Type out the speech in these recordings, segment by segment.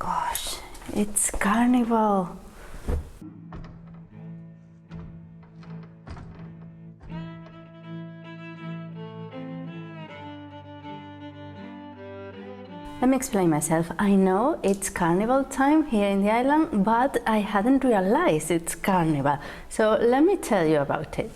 gosh, it's carnival. Let me explain myself. I know it's carnival time here in the island, but I hadn't realized it's carnival. So let me tell you about it.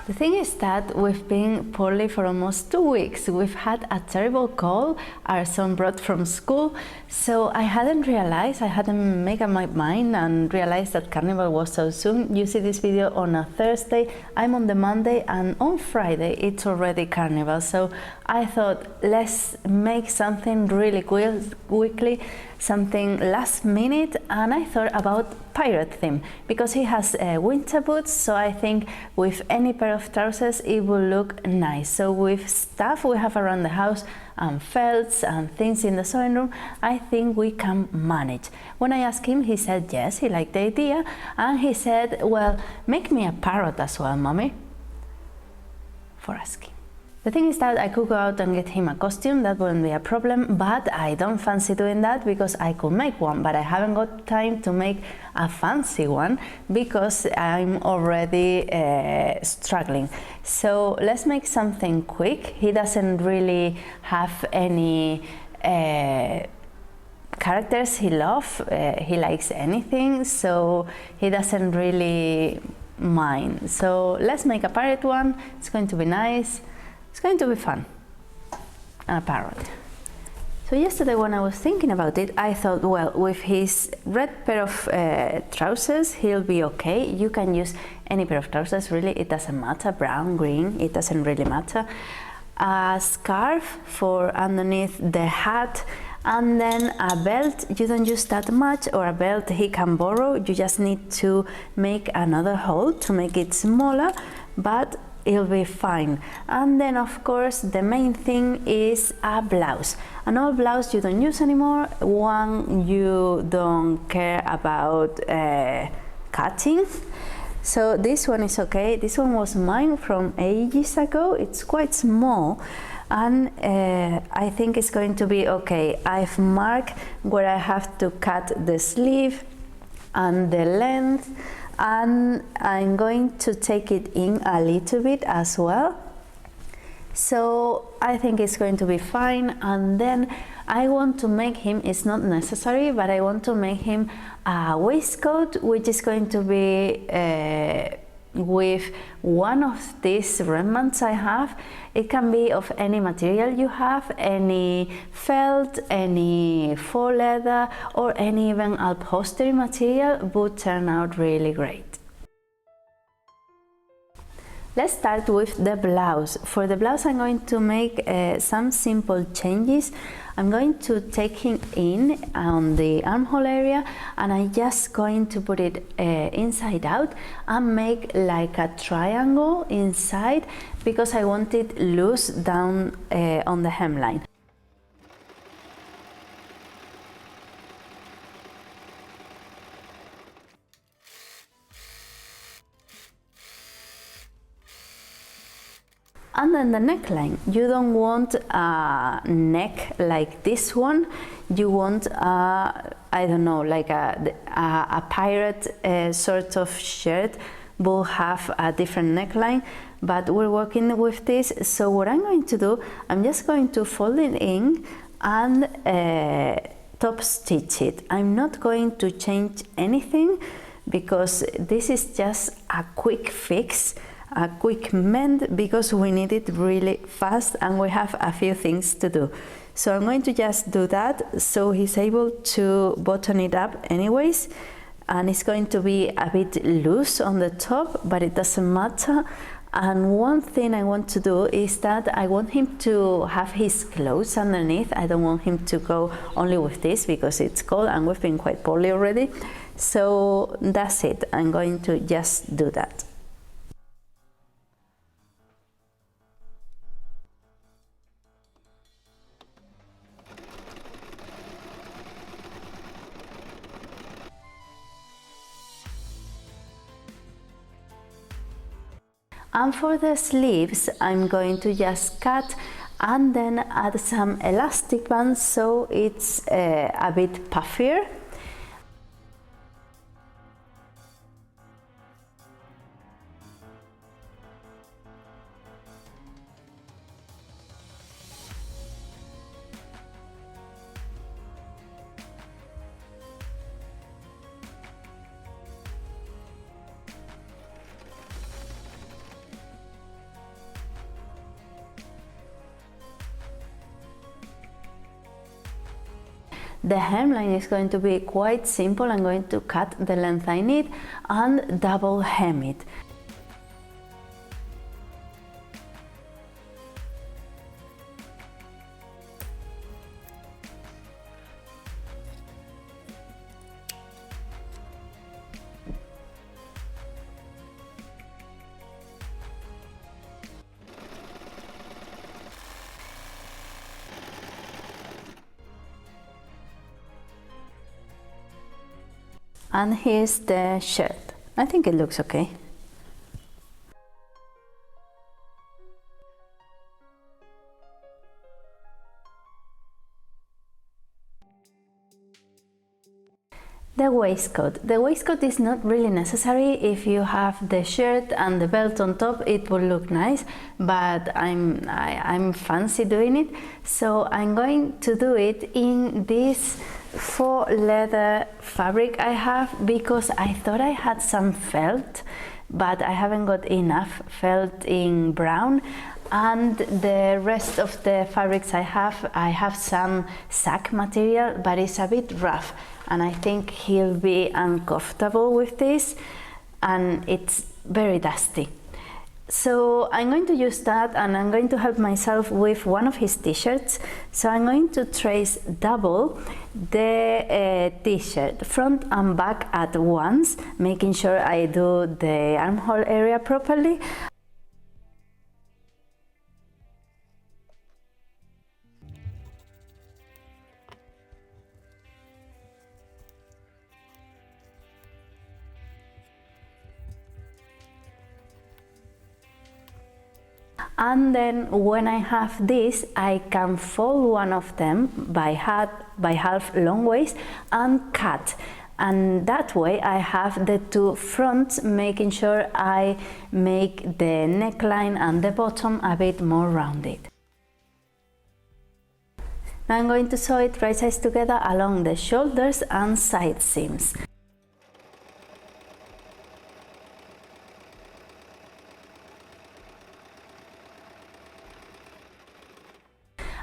The thing is that we've been poorly for almost 2 weeks. We've had a terrible cold our son brought from school, so I hadn't realized, I hadn't made up my mind and realized that carnival was so soon. You see this video on a Thursday, I'm on the Monday, and on Friday it's already carnival. So I thought, let's make something really quickly, something last minute, and I thought about pirate theme because he has winter boots, so I think with any pair of trousers it will look nice. So with stuff we have around the house and felts and things in the sewing room, I think we can manage. When I asked him, he said yes, he liked the idea, and he said, well, make me a parrot as well, mommy, for asking. The thing is that I could go out and get him a costume, that wouldn't be a problem, but I don't fancy doing that because I could make one, but I haven't got time to make a fancy one because I'm already struggling. So let's make something quick. He doesn't really have any characters he loves, he likes anything, so he doesn't really mind. So let's make a pirate one, it's going to be nice. It's going to be fun. A parrot. So yesterday when I was thinking about it, I thought, well, with his red pair of trousers, he'll be okay. You can use any pair of trousers, really, it doesn't matter, brown, green, it doesn't really matter. A scarf for underneath the hat, and then a belt. You don't use that much, or a belt he can borrow. You just need to make another hole to make it smaller, but it'll be fine. And then of course the main thing is a blouse. An old blouse you don't use anymore, one you don't care about cutting. So this one is okay. This one was mine from ages ago. It's quite small, and I think it's going to be okay. I've marked where I have to cut the sleeve and the length, and I'm going to take it in a little bit as well. So I think it's going to be fine. And then I want to make him, it's not necessary, but I want to make him a waistcoat, which is going to be with one of these remnants I have. It can be of any material you have, any felt, any faux leather, or any even upholstery material would turn out really great. Let's start with the blouse. For the blouse I'm going to make some simple changes. I'm going to take him in on the armhole area, and I'm just going to put it inside out and make like a triangle inside because I want it loose down on the hemline. And then the neckline, you don't want a neck like this one, you want I don't know, like a pirate sort of shirt will have a different neckline, but we're working with this. So what I'm going to do, I'm just going to fold it in and top stitch it. I'm not going to change anything because this is just a quick fix, a quick mend, because we need it really fast and we have a few things to do. So I'm going to just do that so he's able to button it up anyways, and it's going to be a bit loose on the top, but it doesn't matter. And one thing I want to do is that I want him to have his clothes underneath. I don't want him to go only with this because it's cold and we've been quite poorly already. So that's it, I'm going to just do that. And for the sleeves, I'm going to just cut and then add some elastic bands so it's a bit puffier. The hemline is going to be quite simple. I'm going to cut the length I need and double hem it. And here's the shirt. I think it looks okay. The waistcoat. The waistcoat is not really necessary. If you have the shirt and the belt on top, it will look nice, but I'm fancy doing it, so I'm going to do it in this faux leather fabric I have, because I thought I had some felt, but I haven't got enough felt in brown, and the rest of the fabrics I have some sack material, but it's a bit rough, and I think he'll be uncomfortable with this, and it's very dusty. So I'm going to use that, and I'm going to help myself with one of his t-shirts. So I'm going to trace double the t-shirt front and back at once, making sure I do the armhole area properly. And then when I have this, I can fold one of them by half long waist and cut, and that way I have the two fronts, making sure I make the neckline and the bottom a bit more rounded. Now I'm going to sew it right sides together along the shoulders and side seams.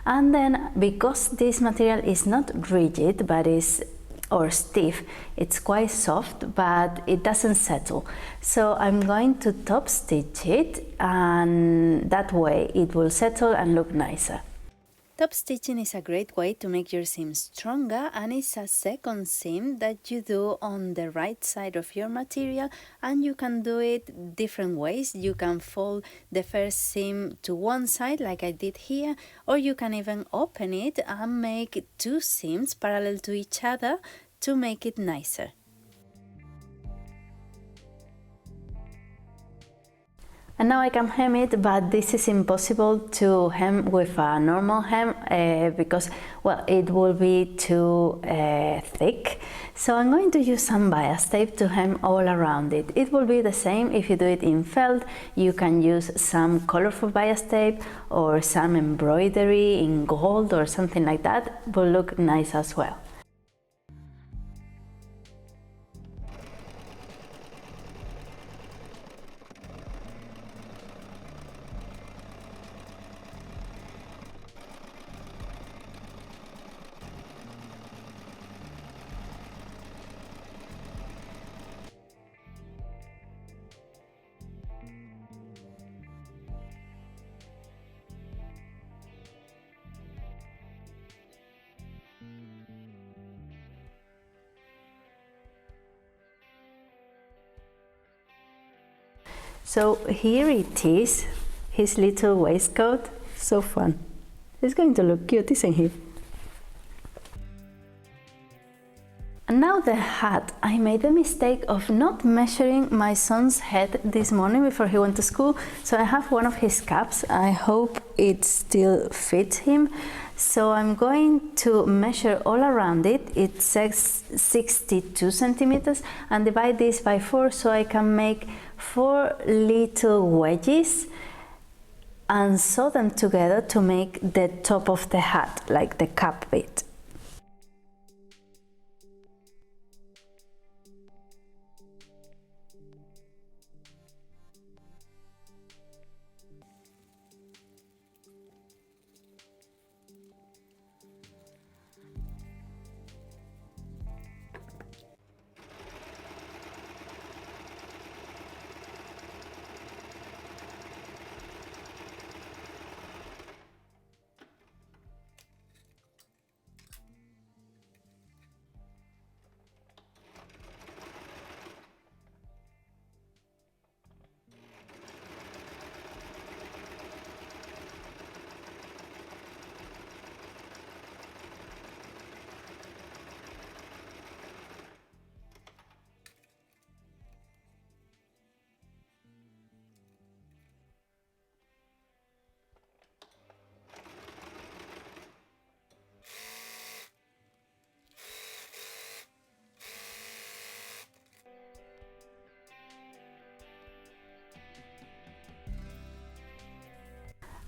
And then, because this material is not rigid but is or stiff, it's quite soft, but it doesn't settle, so I'm going to top stitch it, and that way it will settle and look nicer. Top stitching is a great way to make your seam stronger, and it's a second seam that you do on the right side of your material, and you can do it different ways. You can fold the first seam to one side like I did here, or you can even open it and make two seams parallel to each other to make it nicer. And now I can hem it, but this is impossible to hem with a normal hem because, well, it will be too thick. So I'm going to use some bias tape to hem all around it. It will be the same if you do it in felt. You can use some colorful bias tape or some embroidery in gold or something like that. It will look nice as well. So here it is, his little waistcoat. So fun. It's going to look cute, isn't he? And now the hat. I made the mistake of not measuring my son's head this morning before he went to school, so I have one of his caps. I hope it still fits him. So I'm going to measure all around it. It says 62 centimeters, and divide this by 4 so I can make 4 little wedges and sew them together to make the top of the hat, like the cap bit.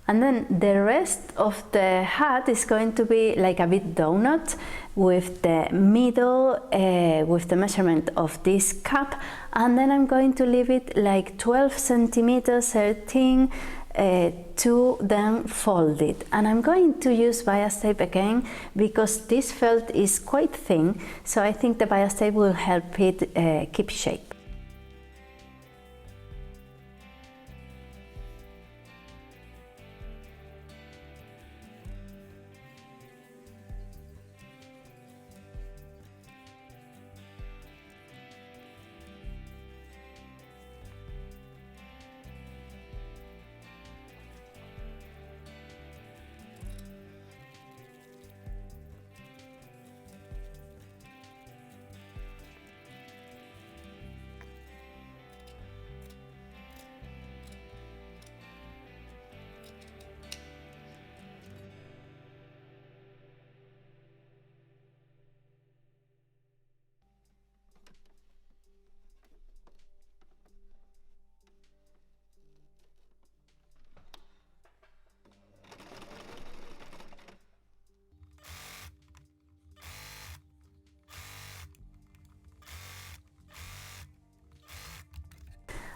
And then the rest of the hat is going to be like a bit donut with the middle, with the measurement of this cap, and then I'm going to leave it like 12 centimeters, 13, to then fold it. And I'm going to use bias tape again because this felt is quite thin, so I think the bias tape will help it keep shape.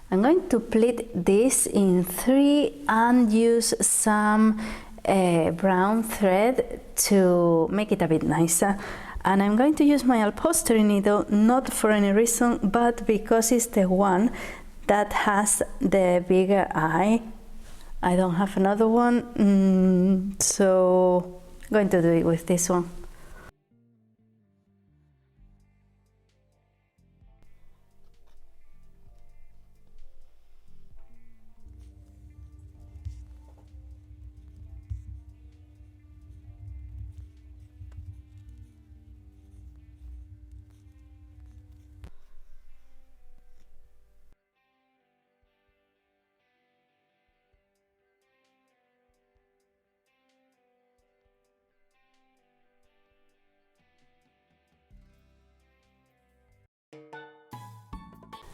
I'm going to pleat this in 3 and use some brown thread to make it a bit nicer. And I'm going to use my upholstery needle, not for any reason, but because it's the one that has the bigger eye. I don't have another one, so I'm going to do it with this one.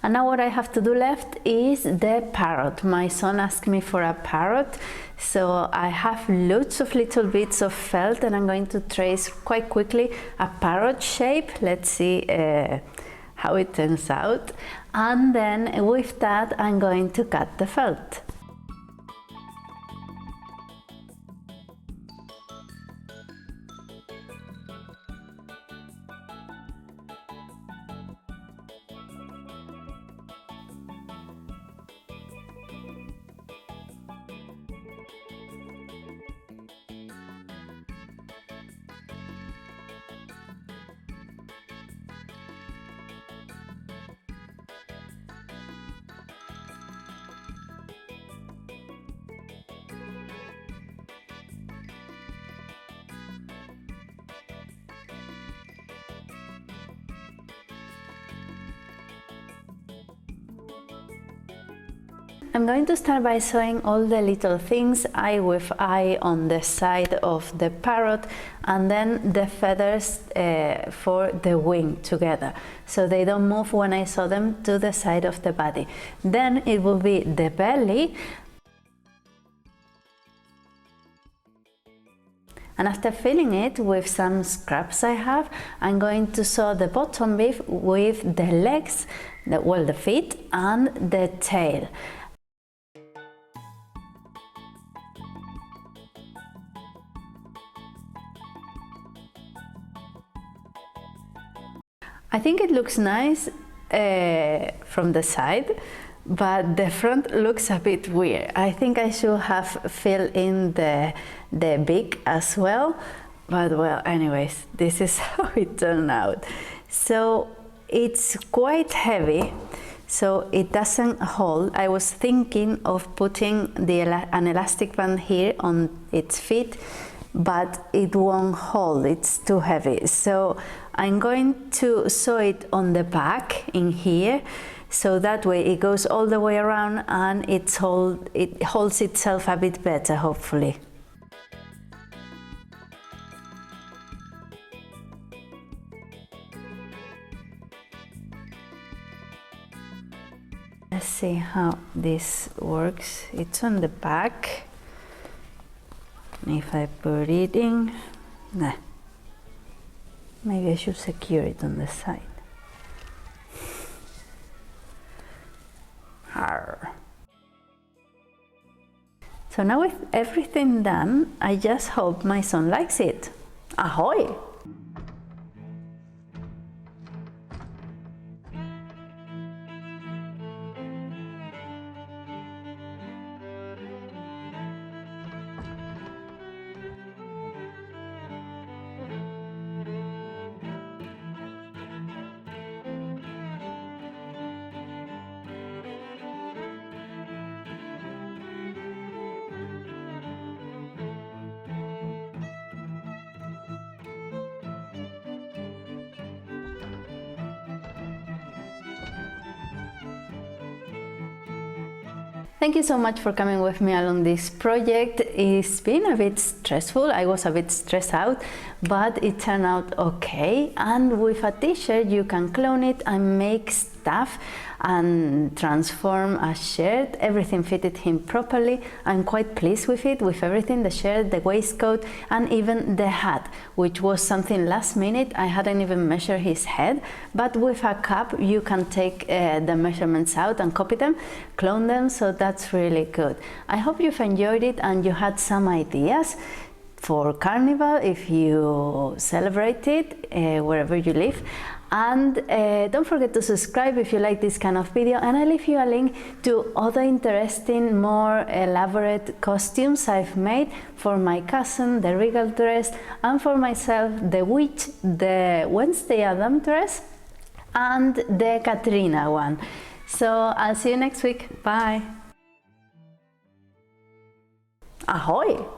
And now what I have to do left is the parrot. My son asked me for a parrot, so I have lots of little bits of felt and I'm going to trace quite quickly a parrot shape. Let's see how it turns out. And then with that I'm going to cut the felt. I'm going to start by sewing all the little things, eye with eye on the side of the parrot, and then the feathers for the wing together, so they don't move when I sew them to the side of the body. Then it will be the belly, and after filling it with some scraps I have, I'm going to sew the bottom bit with the legs, the feet and the tail. I think it looks nice from the side, but the front looks a bit weird. I think I should have filled in the beak as well, but well, anyways, this is how it turned out. So it's quite heavy, so it doesn't hold. I was thinking of putting an elastic band here on its feet, but it won't hold, it's too heavy. So I'm going to sew it on the back in here, so that way it goes all the way around and it holds itself a bit better, hopefully. Let's see how this works. It's on the back. If I put it in, nah, maybe I should secure it on the side. Arr. So now with everything done, I just hope my son likes it. Ahoy! Thank you so much for coming with me along this project. It's been a bit stressful. I was a bit stressed out, but it turned out okay. And with a t-shirt, you can clone it and make stuff and transform a shirt. Everything fitted him properly. I'm quite pleased with it, with everything, the shirt, the waistcoat, and even the hat, which was something last minute. I hadn't even measured his head, but with a cap, you can take the measurements out and copy them, clone them, so that's really good. I hope you've enjoyed it and you had some ideas for Carnival if you celebrate it wherever you live. And don't forget to subscribe if you like this kind of video, and I'll leave you a link to other interesting, more elaborate costumes I've made for my cousin, the regal dress, and for myself, the witch, the Wednesday Adam dress, and the Katrina one. So I'll see you next week. Bye! Ahoy!